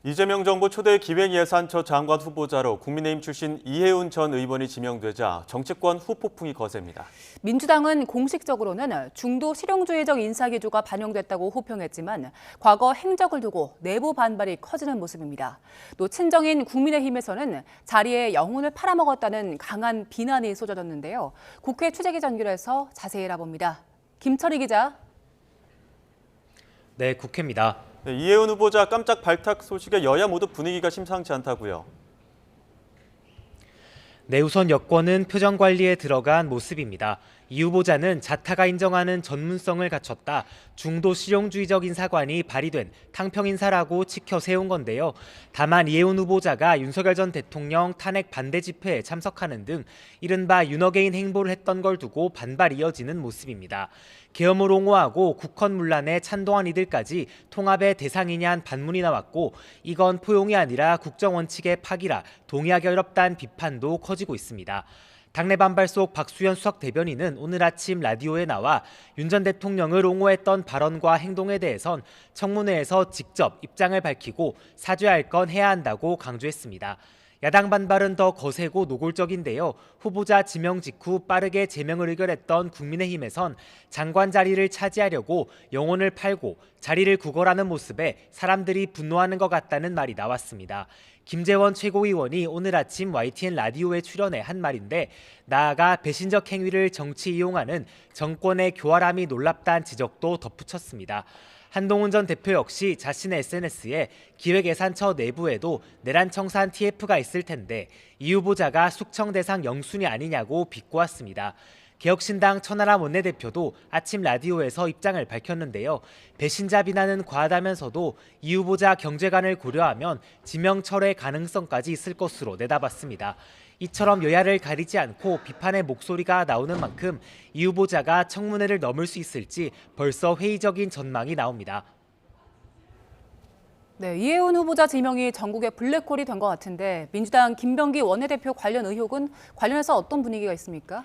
이재명 정부 초대 기획예산처 장관 후보자로 국민의힘 출신 이해운 전 의원이 지명되자 정치권 후폭풍이 거셉니다. 민주당은 공식적으로는 중도 실용주의적 인사기조가 반영됐다고 호평했지만 과거 행적을 두고 내부 반발이 커지는 모습입니다. 또 친정인 국민의힘에서는 자리에 영혼을 팔아먹었다는 강한 비난이 쏟아졌는데요. 국회 취재기 전결에서 자세히 알아봅니다. 김철희 기자. 네, 국회입니다. 네, 이해운 후보자 깜짝 발탁 소식에 여야 모두 분위기가 심상치 않다고요. 네, 우선 여권은 표정 관리에 들어간 모습입니다. 이 후보자는 자타가 인정하는 전문성을 갖췄다. 중도 실용주의적 인사관이 발휘된 탕평 인사라고 치켜 세운 건데요. 다만 이해운 후보자가 윤석열 전 대통령 탄핵 반대 집회에 참석하는 등 이른바 윤어게인 행보를 했던 걸 두고 반발이 이어지는 모습입니다. 계엄을 옹호하고 국헌문란에 찬동한 이들까지 통합의 대상이냐는 반문이 나왔고 이건 포용이 아니라 국정원칙의 파기라 동의하기 어렵다는 비판도 커지고 있습니다. 당내 반발 속 박수현 수석 대변인은 오늘 아침 라디오에 나와 윤 전 대통령을 옹호했던 발언과 행동에 대해선 청문회에서 직접 입장을 밝히고 사죄할 건 해야 한다고 강조했습니다. 야당 반발은 더 거세고 노골적인데요. 후보자 지명 직후 빠르게 제명을 의결했던 국민의힘에선 장관 자리를 차지하려고 영혼을 팔고 자리를 구걸하는 모습에 사람들이 분노하는 것 같다는 말이 나왔습니다. 김재원 최고위원이 오늘 아침 YTN 라디오에 출연해 한 말인데 나아가 배신적 행위를 정치 이용하는 정권의 교활함이 놀랍다는 지적도 덧붙였습니다. 한동훈 전 대표 역시 자신의 SNS에 기획예산처 내부에도 내란 청산 TF가 있을 텐데 이 후보자가 숙청 대상 영순이 아니냐고 비꼬았습니다. 개혁신당 천하람 원내대표도 아침 라디오에서 입장을 밝혔는데요. 배신자 비난은 과하다면서도 이 후보자 경제관을 고려하면 지명 철회 가능성까지 있을 것으로 내다봤습니다. 이처럼 여야를 가리지 않고 비판의 목소리가 나오는 만큼 이 후보자가 청문회를 넘을 수 있을지 벌써 회의적인 전망이 나옵니다. 네, 이해운 후보자 지명이 전국의 블랙홀이 된 것 같은데 민주당 김병기 원내대표 관련 의혹은 관련해서 어떤 분위기가 있습니까?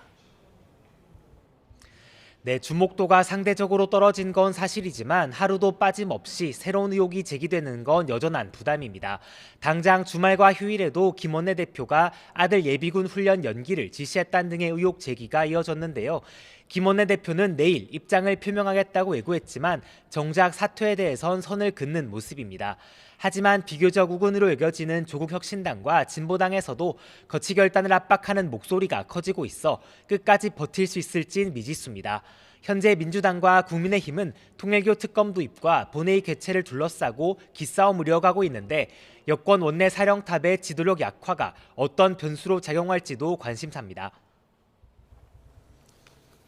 네, 주목도가 상대적으로 떨어진 건 사실이지만 하루도 빠짐없이 새로운 의혹이 제기되는 건 여전한 부담입니다. 당장 주말과 휴일에도 김 원내대표가 아들 예비군 훈련 연기를 지시했다는 등의 의혹 제기가 이어졌는데요. 김 원내대표는 내일 입장을 표명하겠다고 예고했지만 정작 사퇴에 대해선 선을 긋는 모습입니다. 하지만 비교적 우군으로 여겨지는 조국혁신당과 진보당에서도 거취 결단을 압박하는 목소리가 커지고 있어 끝까지 버틸 수 있을진 미지수입니다. 현재 민주당과 국민의힘은 통일교 특검 도입과 본회의 개최를 둘러싸고 기싸움 우려가고 있는데 여권 원내 사령탑의 지도력 약화가 어떤 변수로 작용할지도 관심사입니다.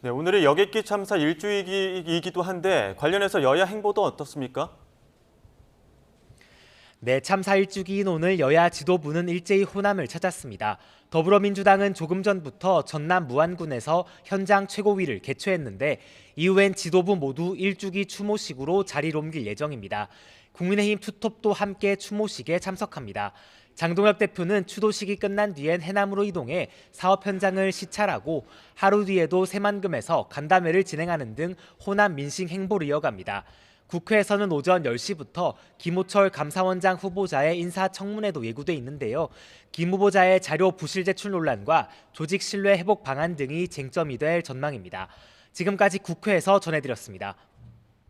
네, 오늘이 여객기 참사 일주일이기도 한데 관련해서 여야 행보도 어떻습니까? 네, 참사 일주기인 오늘 여야 지도부는 일제히 호남을 찾았습니다. 더불어민주당은 조금 전부터 전남 무안군에서 현장 최고위를 개최했는데 이후엔 지도부 모두 일주기 추모식으로 자리를 옮길 예정입니다. 국민의힘 투톱도 함께 추모식에 참석합니다. 장동혁 대표는 추도식이 끝난 뒤엔 해남으로 이동해 사업 현장을 시찰하고 하루 뒤에도 새만금에서 간담회를 진행하는 등 호남 민심 행보를 이어갑니다. 국회에서는 오전 10시부터 김호철 감사원장 후보자의 인사청문회도 예고돼 있는데요. 김 후보자의 자료 부실 제출 논란과 조직 신뢰 회복 방안 등이 쟁점이 될 전망입니다. 지금까지 국회에서 전해드렸습니다.